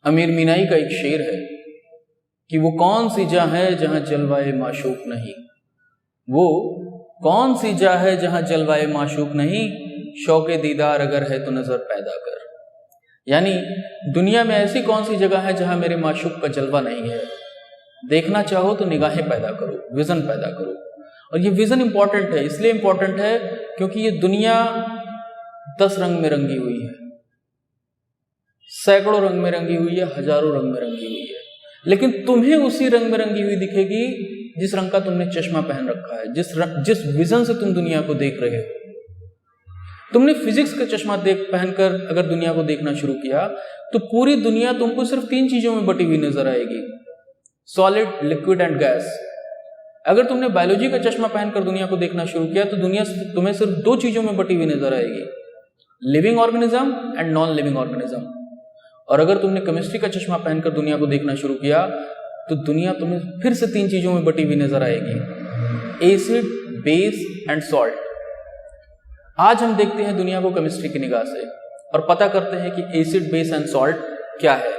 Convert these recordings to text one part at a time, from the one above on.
अमीर मीनाई का एक शेर है कि वो कौन सी जा है जहां जलवाए माशूक नहीं, वो कौन सी जा है जहां जलवाए माशूक नहीं, शौके दीदार अगर है तो नजर पैदा कर। यानी दुनिया में ऐसी कौन सी जगह है जहां मेरे माशूक का जलवा नहीं है, देखना चाहो तो निगाहें पैदा करो, विजन पैदा करो। और ये विजन इंपॉर्टेंट है, इसलिए इंपॉर्टेंट है क्योंकि ये दुनिया 10 रंग में रंगी हुई है, सैकड़ों रंग में रंगी हुई है, हजारों रंग में रंगी हुई है, लेकिन तुम्हें उसी रंग में रंगी हुई दिखेगी जिस रंग का तुमने चश्मा पहन रखा है, जिस विजन से तुम दुनिया को देख रहे हो। तुमने फिजिक्स का चश्मा पहनकर अगर दुनिया को देखना शुरू किया तो पूरी दुनिया तुमको सिर्फ 3 चीजों में बटी हुई नजर आएगी, सॉलिड, लिक्विड एंड गैस। अगर तुमने बायोलॉजी का चश्मा पहनकर दुनिया को देखना शुरू किया तो दुनिया तुम्हें सिर्फ 2 चीजों में बटी हुई नजर आएगी, living organism and non living organism. और अगर तुमने केमिस्ट्री का चश्मा पहनकर दुनिया को देखना शुरू किया तो दुनिया तुम्हें फिर से 3 चीजों में बटी हुई नजर आएगी, एसिड, बेस एंड सॉल्ट। आज हम देखते हैं दुनिया को केमिस्ट्री की निगाह से और पता करते हैं कि एसिड, बेस एंड सॉल्ट क्या है।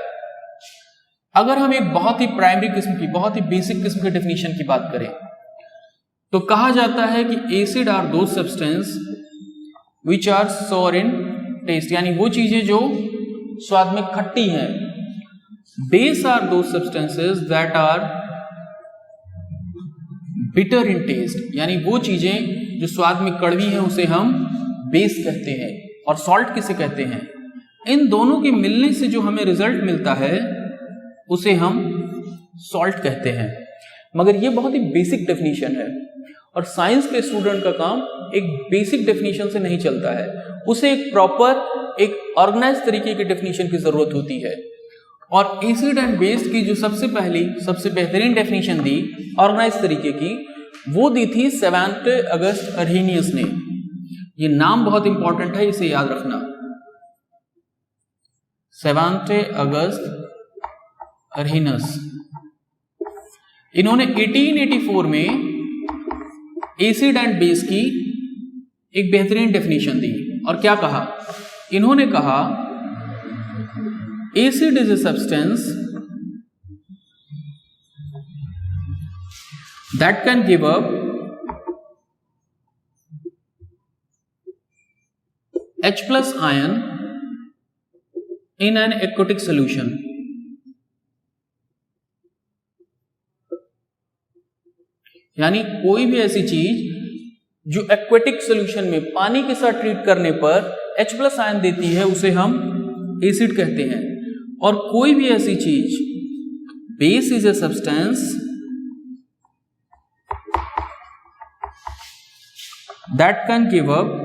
अगर हम एक बहुत ही प्राइमरी किस्म की, बहुत ही बेसिक किस्म के डेफिनेशन की बात करें तो कहा जाता है कि एसिड आर दो सब्सटेंस विच आर सोर इन टेस्ट, यानी वो चीजें जो स्वाद में खट्टी हैं। बेस आर दो substances that are bitter in taste, यानी वो चीजें जो स्वाद में कड़वी हैं उसे हम बेस कहते हैं। और सॉल्ट किसे कहते हैं? इन दोनों के मिलने से जो हमें रिजल्ट मिलता है उसे हम सॉल्ट कहते हैं। मगर ये बहुत ही बेसिक डेफिनेशन है और साइंस के स्टूडेंट का काम एक बेसिक डेफिनेशन से नहीं चलता है, उसे एक प्रॉपर, एक ऑर्गेनाइज तरीके की डेफिनेशन की जरूरत होती है। और एसिड एंड बेस की जो सबसे बेहतरीन डेफिनेशन दी ऑर्गेनाइज तरीके की, वो दी थी सेवेंटे अगस्त अर्हेनियस ने। ये नाम बहुत इंपॉर्टेंट है, इसे याद रखना, सेवेंटे अगस्त अर्हेनियस। इन्होंने 1884 में एसिड एंड बेस की एक बेहतरीन डेफिनेशन दी और क्या कहा? इन्होंने कहा acid is a substance that can give up H+ ion in an aquatic solution। यानी कोई भी ऐसी चीज जो एक्वेटिक सोल्यूशन में पानी के साथ ट्रीट करने पर H+ आयन देती है उसे हम एसिड कहते हैं। और कोई भी ऐसी चीज, base is a substance that can give up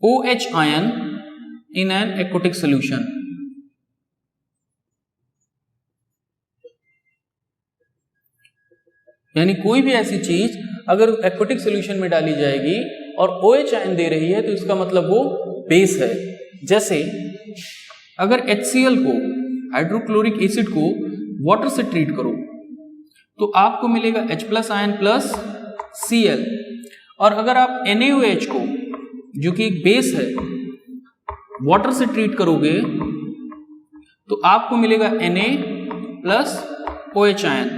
OH ion in an aquatic solution। यानी कोई भी ऐसी चीज अगर एक्वेटिक सॉल्यूशन में डाली जाएगी और OH आयन दे रही है तो इसका मतलब वो बेस है। जैसे अगर HCl को, हाइड्रोक्लोरिक एसिड को वाटर से ट्रीट करो तो आपको मिलेगा H+ आयन प्लस Cl। और अगर आप NaOH को, जो कि एक बेस है, वाटर से ट्रीट करोगे तो आपको मिलेगा Na प्लस OH आयन।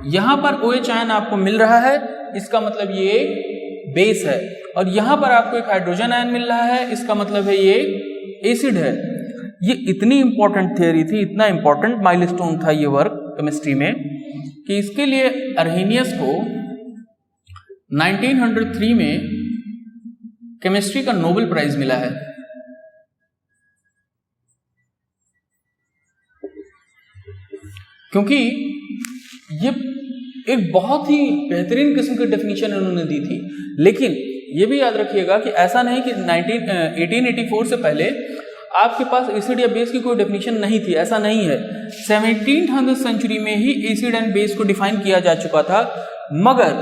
यहां पर OH आयन आपको मिल रहा है, इसका मतलब ये बेस है, और यहां पर आपको एक हाइड्रोजन आयन मिल रहा है, इसका मतलब है ये एसिड है। ये इतनी इंपॉर्टेंट थियरी थी, इतना इंपॉर्टेंट माइलस्टोन था ये वर्क केमिस्ट्री में, कि इसके लिए अर्हेनियस को 1903 में केमिस्ट्री का नोबेल प्राइज मिला है। क्योंकि ये एक बहुत ही बेहतरीन किस्म की डेफिनेशन उन्होंने दी थी। लेकिन ये भी याद रखिएगा कि ऐसा नहीं कि 1884 से पहले आपके पास एसिड या बेस की कोई डेफिनेशन नहीं थी, ऐसा नहीं है। 17th सेंचुरी में ही एसिड एंड बेस को डिफाइन किया जा चुका था, मगर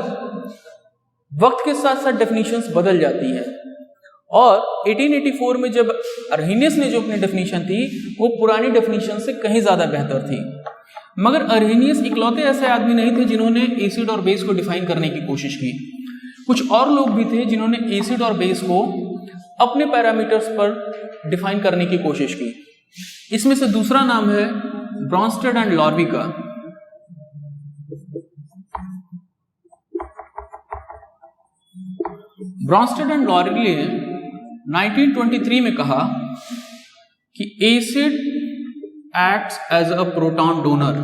वक्त के साथ साथ डेफिनेशंस बदल जाती हैं। और 1884 में जब अर्हेनियस ने जो अपनी डेफिनेशन थी वो पुरानी डेफिनेशन से कहीं ज्यादा बेहतर थी। मगर अर्हेनियस इकलौते ऐसे आदमी नहीं थे जिन्होंने एसिड और बेस को डिफाइन करने की कोशिश की। कुछ और लोग भी थे जिन्होंने एसिड और बेस को अपने पैरामीटर्स पर डिफाइन करने की कोशिश की। इसमें से दूसरा नाम है ब्रॉन्स्टेड एंड लॉर्वी का। ब्रॉन्स्टेड एंड लॉर्वी ने 1923 में कहा कि acid acts as a proton donor.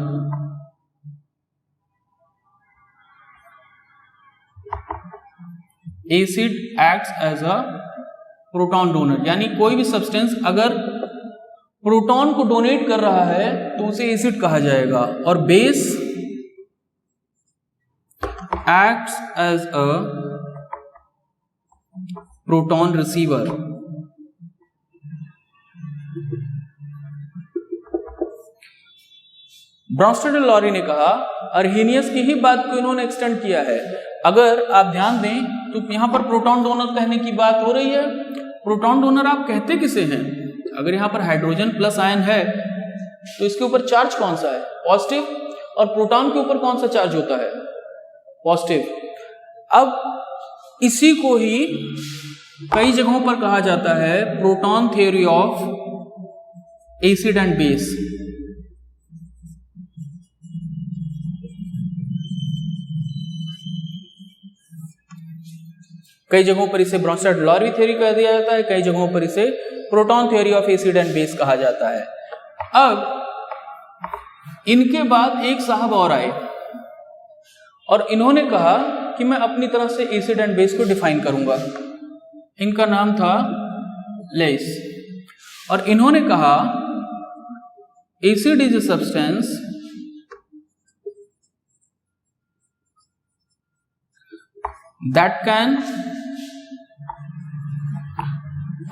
Acid acts as a proton donor, यानी कोई भी सब्सटेंस अगर प्रोटॉन को डोनेट कर रहा है तो उसे एसिड कहा जाएगा, और base acts as a proton receiver. Bronsted और लॉरी ने कहा, अर्हेनियस की ही बात को इन्होंने एक्सटेंड किया है। अगर आप ध्यान दें तो यहां पर प्रोटॉन डोनर कहने की बात हो रही है। प्रोटॉन डोनर आप कहते किसे हैं? अगर यहां पर हाइड्रोजन प्लस आयन है तो इसके ऊपर चार्ज कौन सा है? पॉजिटिव। और प्रोटॉन के ऊपर कौन सा चार्ज होता है? पॉजिटिव। अब इसी को ही कई जगहों पर कहा जाता है proton theory of acid and base. कई जगहों पर इसे ब्रॉन्स्टेड लॉरी थ्योरी कह दिया जाता है, कई जगहों पर इसे proton theory of acid and base कहा जाता है। अब इनके बाद एक साहब और आए और इन्होंने कहा कि मैं अपनी तरह से एसिड एंड बेस को डिफाइन करूंगा। इनका नाम था लेइस, और इन्होंने कहा acid is a substance that can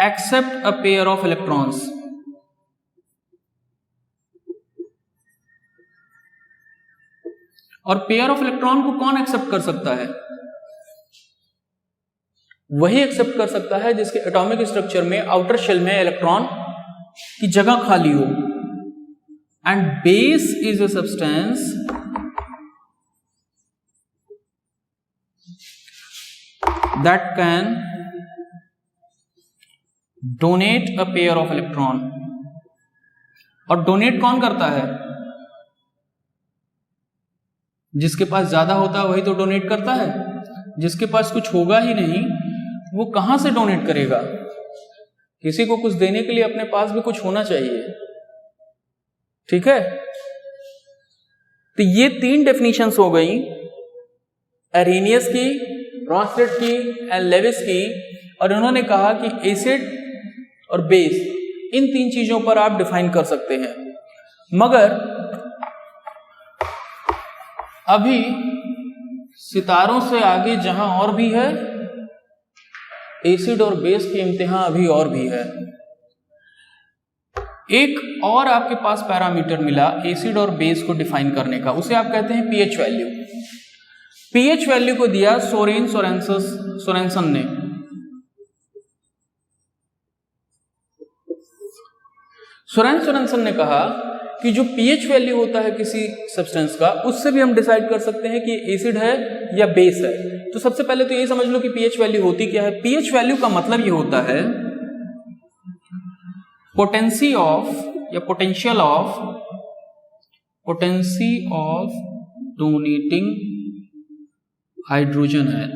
accept a pair of electrons. और पेयर ऑफ इलेक्ट्रॉन को कौन एक्सेप्ट कर सकता है? वही एक्सेप्ट कर सकता है जिसके एटॉमिक स्ट्रक्चर में आउटर शेल में इलेक्ट्रॉन की जगह खाली हो। And base is a substance that can donate a pair of electron. और डोनेट कौन करता है? जिसके पास ज्यादा होता है वही तो डोनेट करता है। जिसके पास कुछ होगा ही नहीं वो कहां से डोनेट करेगा? किसी को कुछ देने के लिए अपने पास भी कुछ होना चाहिए, ठीक है? तो ये 3 डेफिनेशंस हो गई, अर्हेनियस की, ब्रॉन्स्टेड की एंड लेविस की। और उन्होंने कहा कि एसिड और बेस, इन 3 चीजों पर आप डिफाइन कर सकते हैं। मगर अभी सितारों से आगे जहां और भी है, एसिड और बेस की इम्तिहान अभी और भी है। एक और आपके पास पैरामीटर मिला एसिड और बेस को डिफाइन करने का, उसे आप कहते हैं पीएच वैल्यू। पीएच वैल्यू को दिया सोरेनसन ने। सोरेनसन ने कहा कि जो पीएच वैल्यू होता है किसी सब्सटेंस का, उससे भी हम डिसाइड कर सकते हैं कि एसिड है या बेस है। तो सबसे पहले तो ये समझ लो कि पीएच वैल्यू होती क्या है। पीएच वैल्यू का मतलब ये होता है potency of donating hydrogen ion.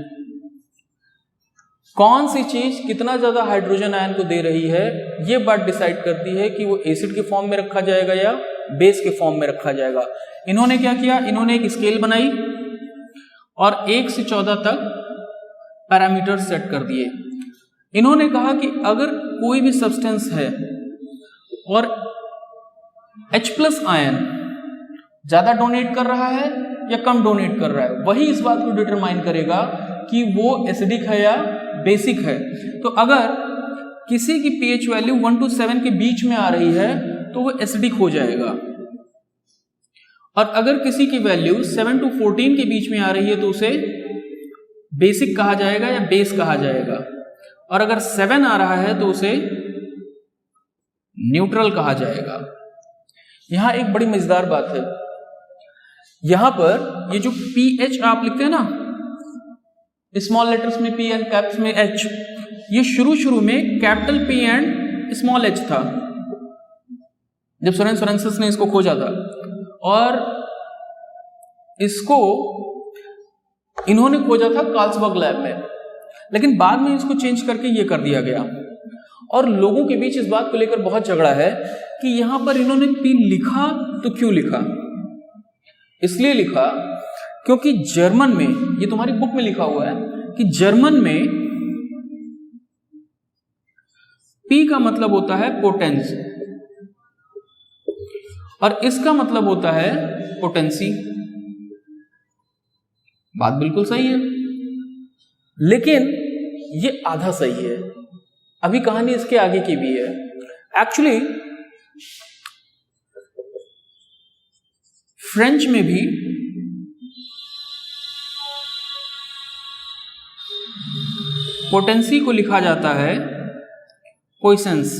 कौन सी चीज कितना ज्यादा हाइड्रोजन आयन को दे रही है, ये बात डिसाइड करती है कि वो एसिड के फॉर्म में रखा जाएगा या बेस के फॉर्म में रखा जाएगा। इन्होंने क्या किया? इन्होंने एक स्केल बनाई और 1 से 14 तक पैरामीटर सेट कर दिए। इन्होंने कहा कि अगर कोई भी सब्सटेंस है और H+ आयन ज्यादा डोनेट कर रहा है या कम डोनेट कर रहा है, वही इस बात को डिटरमाइन करेगा कि वो एसिडिक है या बेसिक है। तो अगर किसी की पीएच वैल्यू 1 to 7 के बीच में आ रही है तो वो एसिडिक हो जाएगा, और अगर किसी की वैल्यू 7 to 14 के बीच में आ रही है तो उसे बेसिक कहा जाएगा या बेस कहा जाएगा, और अगर 7 आ रहा है तो उसे न्यूट्रल कहा जाएगा। यहां एक बड़ी मजेदार बात है, यहां पर ये जो पीएच आप लिखते हैं ना, स्मॉल लेटर्स में पी एंड कैप्स में एच, ये शुरू में capital P and small h था जब सोरेनसेंसिस ने इसको खोजा था, और इसको इन्होंने खोजा था कार्लसबर्ग लैब में, लेकिन बाद में इसको चेंज करके ये कर दिया गया। और लोगों के बीच इस बात को लेकर बहुत झगड़ा है कि यहां पर इन्होंने P लिखा तो क्यों लिखा। इसलिए लिखा क्योंकि जर्मन में, ये तुम्हारी बुक में लिखा हुआ है कि जर्मन में P का मतलब होता है पोटेंस और इसका मतलब होता है पोटेंसी। बात बिल्कुल सही है, लेकिन ये आधा सही है। अभी कहानी इसके आगे की भी है। एक्चुअली फ्रेंच में भी पोटेंसी को लिखा जाता है पोइसेंस।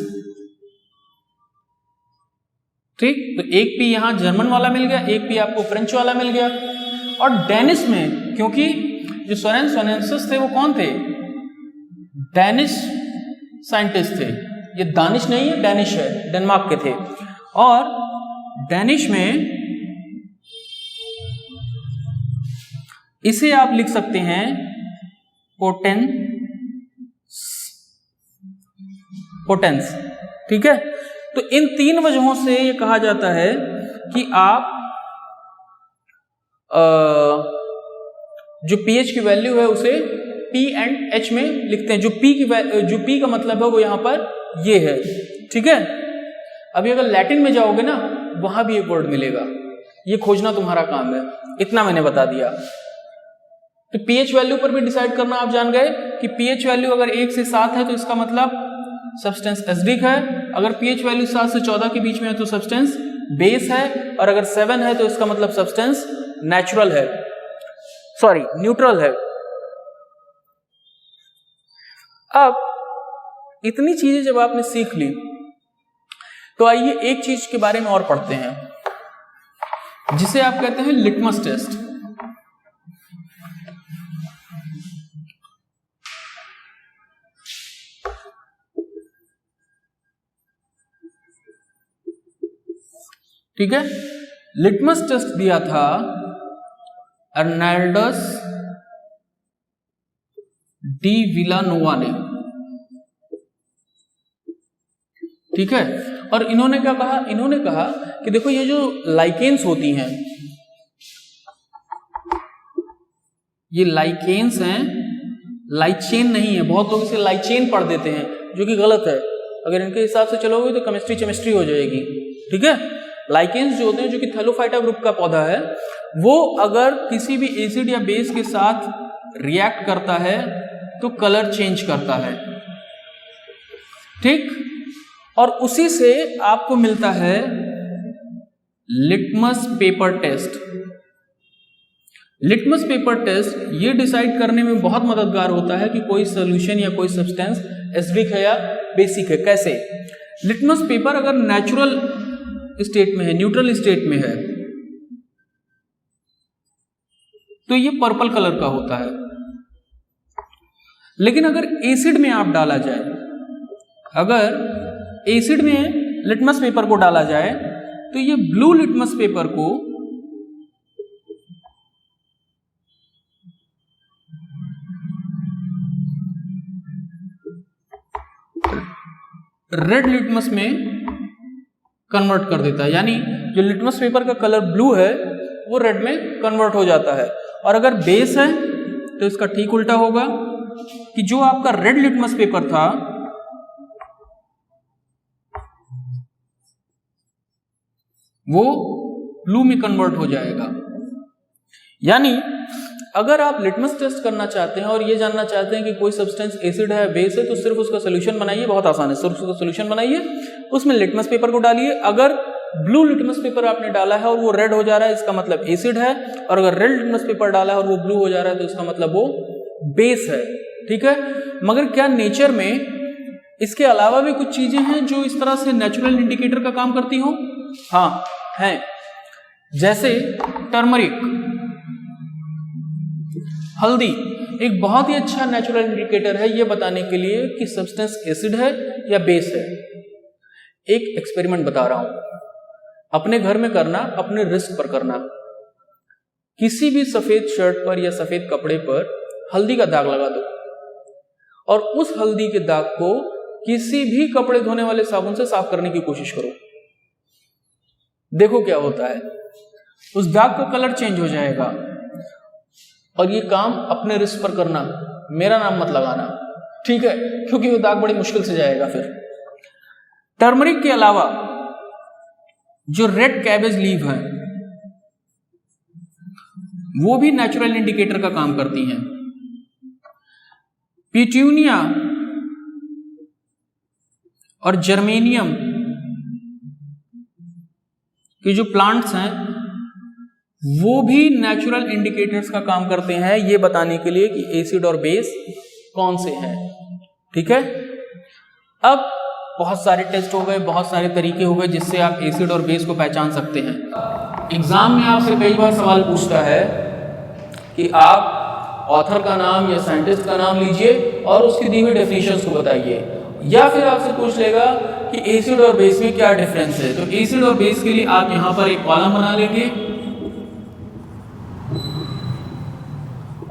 ठीक, तो एक पी यहां जर्मन वाला मिल गया, एक पी आपको फ्रेंच वाला मिल गया। और डेनिश में, क्योंकि जो सोरेनसेंसिस थे वो कौन थे? डेनिश साइंटिस्ट थे। ये दानिश नहीं है, डेनिश है, डेनमार्क के थे। और डेनिश में इसे आप लिख सकते हैं पोटेंस। ठीक है, तो इन तीन वजहों से ये कहा जाता है कि आप जो pH की वैल्यू है उसे P एंड H में लिखते हैं। जो P का मतलब है वो यहां पर ये है। ठीक है, अभी अगर लैटिन में जाओगे ना, वहां भी एक वर्ड मिलेगा, ये खोजना तुम्हारा काम है। इतना मैंने बता दिया। तो pH वैल्यू पर भी डिसाइड करना आप जान गए कि pH वैल्यू अगर 1 से 7 है तो इसका मतलब सब्सटेंस एसिडिक है। अगर pH वैल्यू 7 से 14 के बीच में है तो सब्सटेंस बेस है, और अगर 7 है तो इसका मतलब सब्सटेंस नेचुरल है, सॉरी न्यूट्रल है। अब इतनी चीजें जब आपने सीख ली तो आइए एक चीज के बारे में और पढ़ते हैं जिसे आप कहते हैं लिटमस टेस्ट। ठीक है, लिटमस टेस्ट दिया था अर्नाल्डस डी विलानोवा ने। ठीक है, और इन्होंने क्या कहा? इन्होंने कहा कि देखो ये जो लाइकेन्स होती हैं, ये लाइकेन्स हैं, लाइचेन नहीं है। बहुत लोग इसे लाइचेन पढ़ देते हैं, जो कि गलत है। अगर इनके हिसाब से चलोगे तो केमिस्ट्री हो जाएगी। ठीक है, लाइकेन्स जो होते हैं, जो कि थैलोफाइटा ग्रुप का पौधा है, वो अगर किसी भी एसिड या बेस के साथ रिएक्ट करता है तो कलर चेंज करता है। ठीक, और उसी से आपको मिलता है litmus paper test. Litmus paper test ये डिसाइड करने में बहुत मददगार होता है कि कोई सॉल्यूशन या कोई सब्सटेंस एसिडिक है या बेसिक है। कैसे? लिटमस पेपर अगर नेचुरल स्टेट में है, न्यूट्रल स्टेट में है, तो ये पर्पल कलर का होता है। लेकिन अगर एसिड में आप डाला जाए, अगर एसिड में लिटमस पेपर को डाला जाए तो ये ब्लू लिटमस पेपर को रेड लिटमस में कन्वर्ट कर देता है। यानी जो लिटमस पेपर का कलर ब्लू है वो रेड में कन्वर्ट हो जाता है। और अगर बेस है तो इसका ठीक उल्टा होगा कि जो आपका रेड लिटमस पेपर था वो ब्लू में कन्वर्ट हो जाएगा। यानी अगर आप लिटमस टेस्ट करना चाहते हैं और ये जानना चाहते हैं कि कोई सब्सटेंस एसिड है, बेस है, तो सिर्फ उसका सोल्यूशन बनाइए। बहुत आसान है, सिर्फ उसका सोल्यूशन बनाइए, उसमें लिटमस पेपर को डालिए। अगर ब्लू लिटमस पेपर आपने डाला है और वो रेड हो जा रहा है, इसका मतलब एसिड है। और अगर रेड लिटमस पेपर डाला है और वो ब्लू हो जा रहा है, तो इसका मतलब वो बेस है। ठीक है, मगर क्या नेचर में इसके अलावा भी कुछ चीजें हैं जो इस तरह से नेचुरल इंडिकेटर का काम करती हो? हाँ हैं, जैसे टर्मरिक, हल्दी। एक बहुत ही अच्छा नेचुरल इंडिकेटर है ये बताने के लिए कि सब्सटेंस एसिड है या बेस है। एक एक्सपेरिमेंट बता रहा हूं, अपने घर में करना, अपने रिस्क पर करना। किसी भी सफेद शर्ट पर या सफेद कपड़े पर हल्दी का दाग लगा दो और उस हल्दी के दाग को किसी भी कपड़े धोने वाले साबुन से साफ करने की कोशिश करो, देखो क्या होता है। उस दाग का कलर चेंज हो जाएगा। और ये काम अपने रिस्क पर करना, मेरा नाम मत लगाना, ठीक है, क्योंकि वो दाग बड़ी मुश्किल से जाएगा। फिर टर्मरिक के अलावा जो रेड कैबेज लीव है वो भी नेचुरल इंडिकेटर का काम करती हैं। पिट्यूनिया और जर्मेनियम के जो प्लांट्स हैं वो भी नेचुरल इंडिकेटर्स का काम करते हैं ये बताने के लिए कि एसिड और बेस कौन से हैं, ठीक है। अब बहुत सारे टेस्ट हो गए, बहुत सारे तरीके हो गए जिससे आप एसिड और बेस को पहचान सकते हैं। एग्जाम में आपसे कई बार सवाल पूछता है कि आप ऑथर का नाम या साइंटिस्ट का नाम लीजिए और उसकी दी हुई डेफिनेशंस को बताइए, या फिर आपसे पूछ लेगा कि एसिड और बेस में क्या डिफरेंस है। तो एसिड और बेस के लिए आप यहां पर एक कॉलम बना लेंगे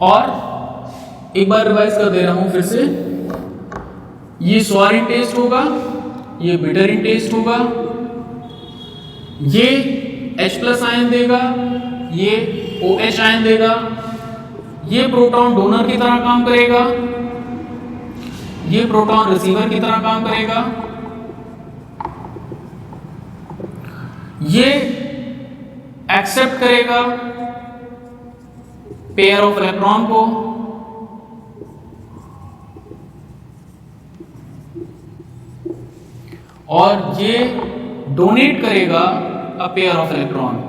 और एक बार रिवाइज कर दे रहा हूं फिर से, ये सॉर इन टेस्ट होगा, ये बिटर इन टेस्ट होगा, ये H+ आयन देगा, ये OH आयन देगा, ये प्रोटॉन डोनर की तरह काम करेगा, ये प्रोटॉन रिसीवर की तरह काम करेगा, ये एक्सेप्ट करेगा पेयर ऑफ इलेक्ट्रॉन को, और ये डोनेट करेगा अ पेयर ऑफ इलेक्ट्रॉन।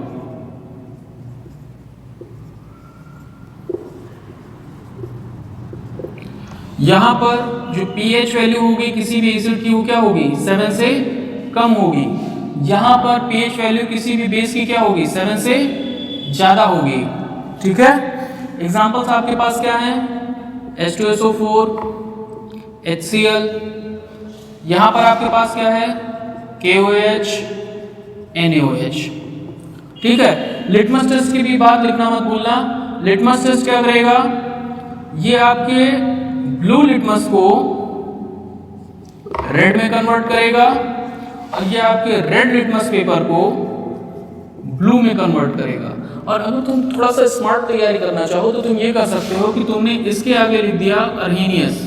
यहां पर जो pH वैल्यू होगी किसी भी एसिड की वो क्या होगी, 7 से कम होगी। यहां पर pH वैल्यू किसी भी बेस की क्या होगी, 7 से ज्यादा होगी, ठीक है। एग्जांपल्स आपके पास क्या है, H2SO4, HCl, यहां पर आपके पास क्या है, KOH, NaOH, ठीक है। लिटमस टेस्ट की भी बात लिखना मत भूलना। लिटमस टेस्ट क्या करेगा, ये आपके ब्लू लिटमस को रेड में कन्वर्ट करेगा और ये आपके रेड लिटमस पेपर को ब्लू में कन्वर्ट करेगा। और अगर तुम थोड़ा सा स्मार्ट तैयारी करना चाहो तो तुम ये कर सकते हो कि तुमने इसके आगे लिख दिया अर्हीनियस,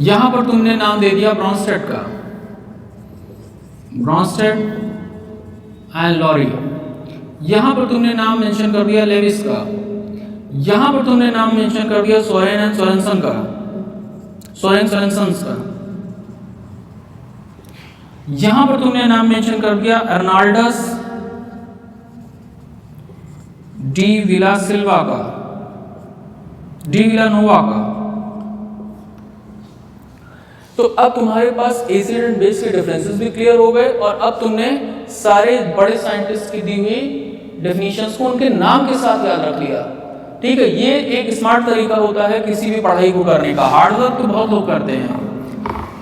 यहां पर तुमने नाम दे दिया ब्रॉन्स्टेड का, ब्रॉन्स्टेड एंड लॉरी। यहां पर तुमने नाम मेंशन कर दिया लेविस का, यहां पर तुमने नाम मेंशन कर दिया सोरेन एंड सोरेनसन का, सोरेन सोरेनसन्स का। यहां पर तुमने नाम मेंशन कर दिया अर्नाल्डस डी विला सिल्वा का, डी विलानोवा का। तो अब तुम्हारे पास एसिड एंड बेस के डिफरेंसेस भी क्लियर हो गए और अब तुमने सारे बड़े साइंटिस्ट की दी हुई डेफिनेशंस को उनके नाम के साथ याद रख लिया, ठीक है। ये एक स्मार्ट तरीका होता है किसी भी पढ़ाई को करने का। हार्डवर्क तो बहुत लोग करते हैं,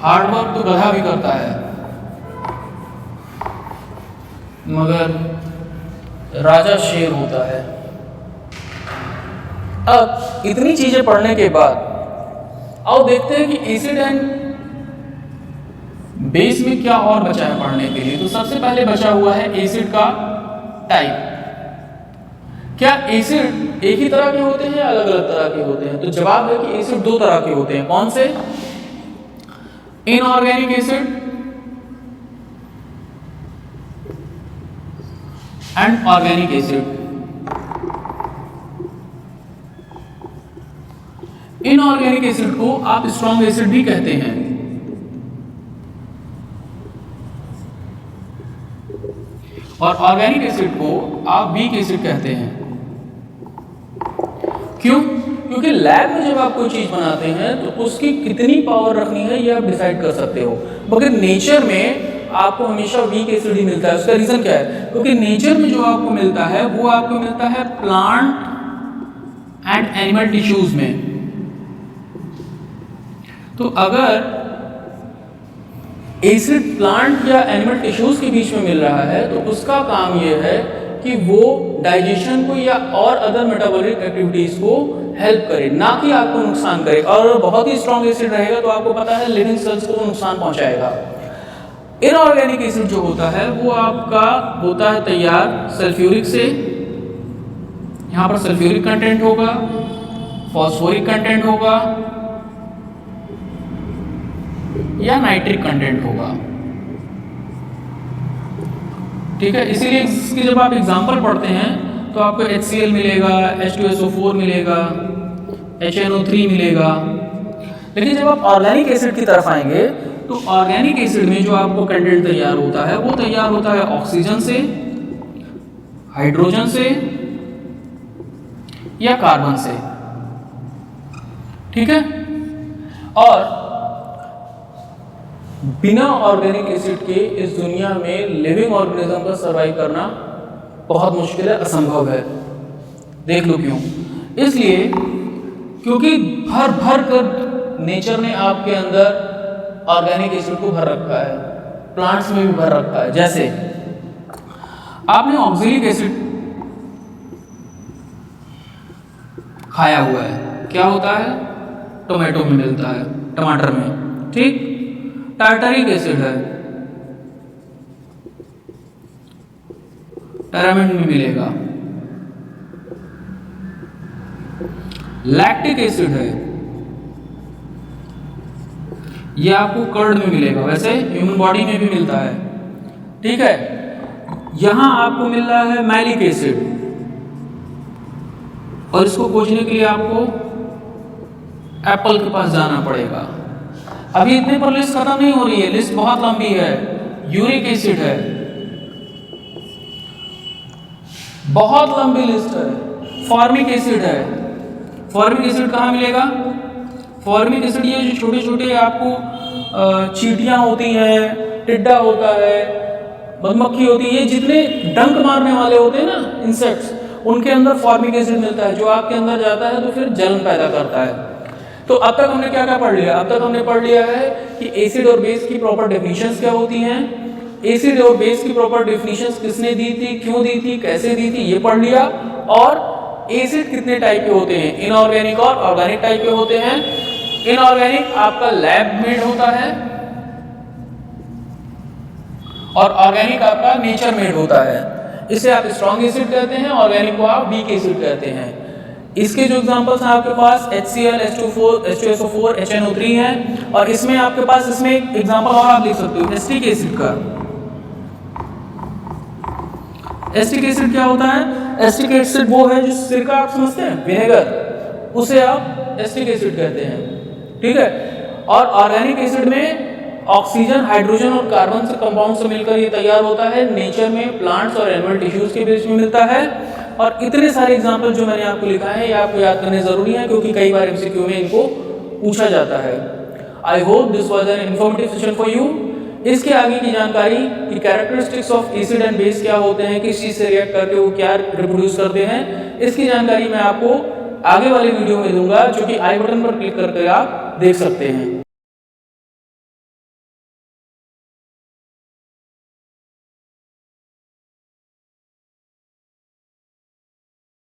हार्डवर्क तो गधा भी करता है, मगर राजा शेर होता है। अब इतनी चीजें पढ़ने के बाद आओ देखते हैं कि एसिड एंड बेस में क्या और बचा है पढ़ने के लिए। तो सबसे पहले बचा हुआ है एसिड का टाइप। क्या एसिड एक ही तरह के होते हैं या अलग अलग तरह के होते हैं? तो जवाब है कि एसिड दो तरह के होते हैं। कौन से? Inorganic acid and organic acid. Inorganic acid को आप स्ट्रॉन्ग एसिड भी कहते हैं। और ऑर्गेनिक एसिड को आप वीक एसिड कहते हैं। क्यों? क्योंकि लैब में जब आप कोई चीज बनाते हैं तो उसकी कितनी पावर रखनी है ये आप डिसाइड कर सकते हो, मगर नेचर में आपको हमेशा वीक एसिड ही मिलता है। उसका रीजन क्या है? क्योंकि नेचर में जो आपको मिलता है वो आपको मिलता है प्लांट एंड एनिमल टिश्यूज में। तो अगर एसिड प्लांट या एनिमल टिश्यूज के बीच में मिल रहा है तो उसका काम यह है कि वो डाइजेशन को या और अदर मेटाबॉलिक एक्टिविटीज को हेल्प करे, ना कि आपको नुकसान करे। और बहुत ही स्ट्रॉन्ग एसिड रहेगा तो आपको पता है लिविंग सेल्स को नुकसान पहुंचाएगा। इनऑर्गेनिक एसिड जो होता है वो आपका होता है तैयार सल्फ्यूरिक से, यहाँ पर सल्फ्यूरिक कंटेंट होगा, फॉस्फोरिक कंटेंट होगा या नाइट्रिक कंटेंट होगा। ठीक है, इसीलिए इसकी जब आप एग्जांपल पढ़ते हैं तो आपको HCl मिलेगा, H2SO4 मिलेगा, HNO3 मिलेगा। लेकिन जब आप ऑर्गेनिक एसिड की तरफ आएंगे तो ऑर्गेनिक एसिड में जो आपको कंटेंट तैयार होता है वो तैयार होता है ऑक्सीजन से, हाइड्रोजन से या कार्बन से। ठीक है, और बिना ऑर्गेनिक एसिड के इस दुनिया में लिविंग ऑर्गेनिज्म का सर्वाइव करना बहुत मुश्किल है, असंभव है। देख लो क्यों। इसलिए क्योंकि भर भर कर नेचर ने आपके अंदर ऑर्गेनिक एसिड को भर रखा है, प्लांट्स में भी भर रखा है। जैसे आपने ऑक्जेलिक एसिड खाया हुआ है, क्या होता है? टोमेटो में मिलता है, टमाटर में। ठीक, टार्टरिक एसिड है, टैरामिड में मिलेगा। लैक्टिक एसिड है, ये आपको कर्ड में मिलेगा, वैसे ह्यूमन बॉडी में भी मिलता है। ठीक है, यहां आपको मिल रहा है मैलिक एसिड, और इसको खोजने के लिए आपको एप्पल के पास जाना पड़ेगा। अभी इतने पर लिस्ट खत्म नहीं हो रही है, लिस्ट बहुत लंबी है। यूरिक एसिड है, बहुत लंबी लिस्ट है। फॉर्मिक एसिड है, फॉर्मिक एसिड कहाँ मिलेगा? फॉर्मिक एसिड ये जो छोटे छोटे आपको चींटियां होती हैं, टिड्डा होता है, मधुमक्खी होती है, ये जितने डंक मारने वाले होते हैं ना इंसेक्ट्स, उनके अंदर फॉर्मिक एसिड मिलता है, जो आपके अंदर जाता है तो फिर जलन पैदा करता है। तो अब तक हमने क्या क्या पढ़ लिया? अब तक हमने पढ़ लिया है कि एसिड और बेस की प्रॉपर डेफिनेशंस क्या होती हैं, एसिड और बेस की प्रॉपर डेफिनेशंस किसने दी थी, क्यों दी थी, कैसे दी थी, ये पढ़ लिया। और एसिड कितने टाइप के होते हैं, इनऑर्गेनिक और ऑर्गेनिक टाइप के होते हैं। इनऑर्गेनिक आपका लैब मेड होता है और ऑर्गेनिक आपका नेचर मेड होता है। इसे आप स्ट्रॉन्ग एसिड कहते हैं, ऑर्गेनिक को आप वीक एसिड कहते हैं। इसके जो एग्जांपल्स हैं आपके पास HCl, H2SO4, HNO3 हैं। और इसमें आपके पास इसमें एक एग्जांपल और आप लिख सकते हो एसिटिक एसिड का। एसिटिक एसिड क्या होता है? एसिटिक एसिड वो है जो सिरका आप समझते हैं, विनेगर, उसे आप एसिटिक एसिड कहते हैं। ठीक है, और ऑर्गेनिक एसिड में ऑक्सीजन, हाइड्रोजन और कार्बन से कंपाउंड से मिलकर ये तैयार होता है। नेचर में प्लांट्स और एनिमल टिश्यूज के बीच में मिलता है। और इतने सारे एग्जाम्पल जो मैंने आपको लिखा है ये आपको याद करने जरूरी है, क्योंकि कई बार MCQ में इनको पूछा जाता है। I hope this was an informative session for you. इसके आगे की जानकारी कि characteristics of acid and base क्या होते हैं, किस चीज से रिएक्ट करके वो क्या रिप्रोड्यूस करते हैं, इसकी जानकारी मैं आपको आगे वाले वीडियो में दूंगा, जो कि आई बटन पर क्लिक करके आप देख सकते हैं।